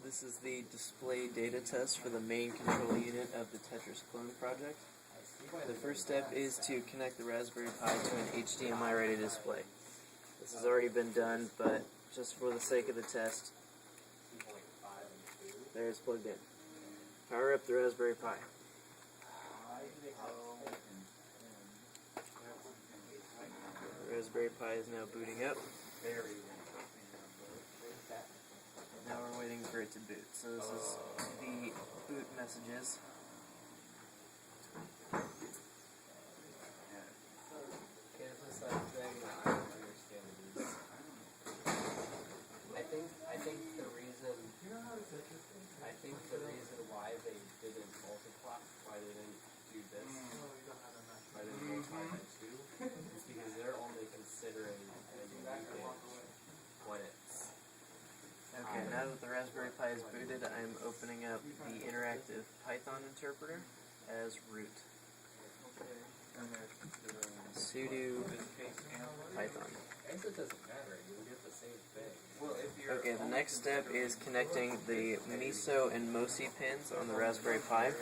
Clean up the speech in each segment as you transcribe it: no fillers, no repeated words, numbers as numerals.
This is the display data test for the main control unit of the Tetris clone project. The first step is to connect the Raspberry Pi to an HDMI ready display. This has already been done, but just for the sake of the test, there it's plugged in. Power up the Raspberry Pi. The Raspberry Pi is now booting up. Now we're waiting for it to boot. So this is the boot messages. I think the reason why they didn't multiply, why they didn't do this, why they didn't multiply by 2, is because they're only considering when it's. Okay, now that the Raspberry Pi is booted, I'm opening up the interactive Python interpreter as root. Sudo Python. I guess it doesn't matter, you'll get the same thing. Okay, the next step is connecting the MISO and MOSI pins on the Raspberry Pi,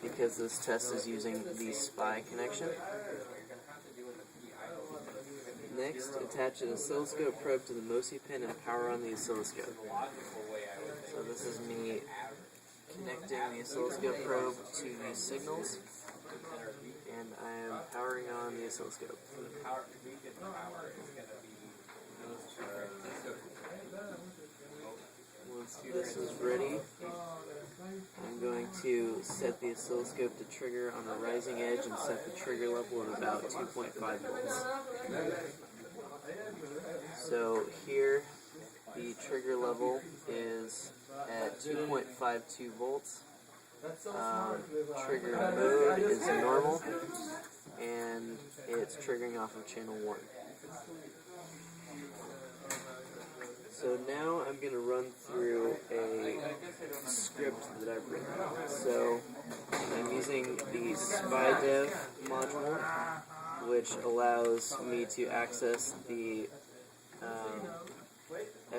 because this test is using the SPI connection. Next, attach an oscilloscope probe to the MOSI pin and power on the oscilloscope. So this is me connecting the oscilloscope probe to these signals, and I am powering on the oscilloscope. Once this is ready, I'm going to set the oscilloscope to trigger on the rising edge and set the trigger level at about 2.5 volts. So here, the trigger level is at 2.52 volts. Trigger mode is normal, and it's triggering off of channel 1. So now I'm going to run through a script that I've written. So I'm using the SPIDEV module, which allows me to access the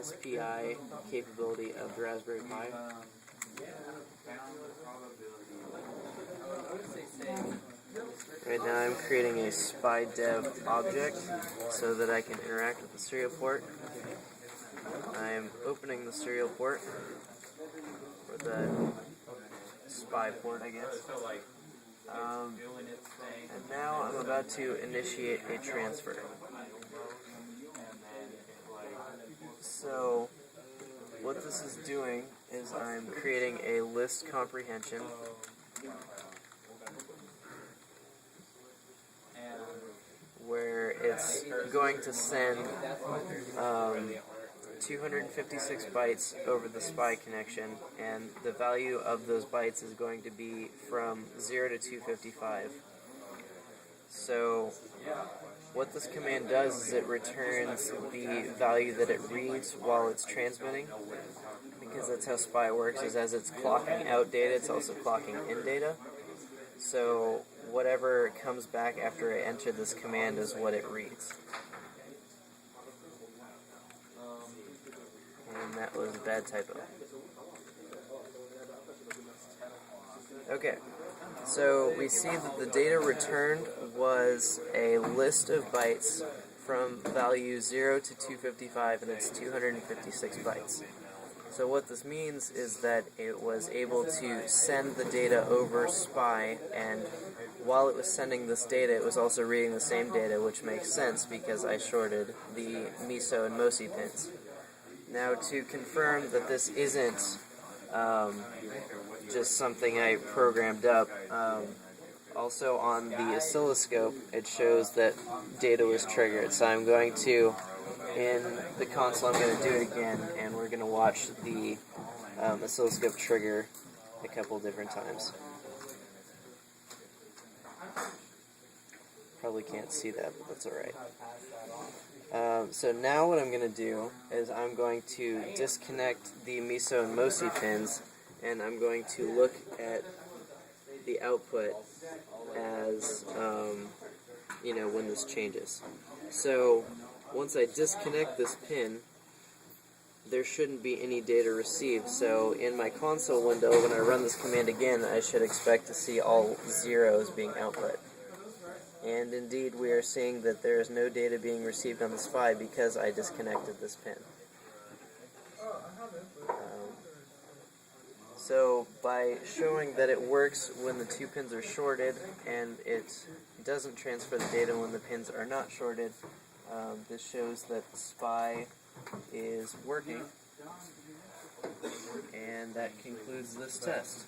SPI capability of the Raspberry Pi. Right now I'm creating a SPIDEV object so that I can interact with the serial port. I'm opening the serial port, or the SPI port, I guess. And now I'm about to initiate a transfer. So what this is doing is I'm creating a list comprehension where it's going to send 256 bytes over the SPI connection, and the value of those bytes is going to be from 0 to 255. So what this command does is it returns the value that it reads while it's transmitting, because that's how SPI works, is as it's clocking out data, it's also clocking in data. So whatever comes back after I enter this command is what it reads. And that was a bad typo. Okay, so we see that the data returned was a list of bytes from value 0 to 255, and it's 256 bytes. So what this means is that it was able to send the data over SPI, and while it was sending this data, it was also reading the same data, which makes sense because I shorted the MISO and MOSI pins. Now, to confirm that this isn't just something I programmed up, also on the oscilloscope, it shows that data was triggered. So I'm going to, in the console, I'm going to do it again, and we're going to watch the oscilloscope trigger a couple different times. Probably can't see that, but that's alright. So now what I'm going to do is I'm going to disconnect the MISO and MOSI pins, and I'm going to look at the output as, when this changes. So once I disconnect this pin, there shouldn't be any data received. So in my console window, when I run this command again, I should expect to see all zeros being output. And indeed, we are seeing that there is no data being received on the SPI because I disconnected this pin. So by showing that it works when the two pins are shorted and it doesn't transfer the data when the pins are not shorted, this shows that the SPI is working. And that concludes this test.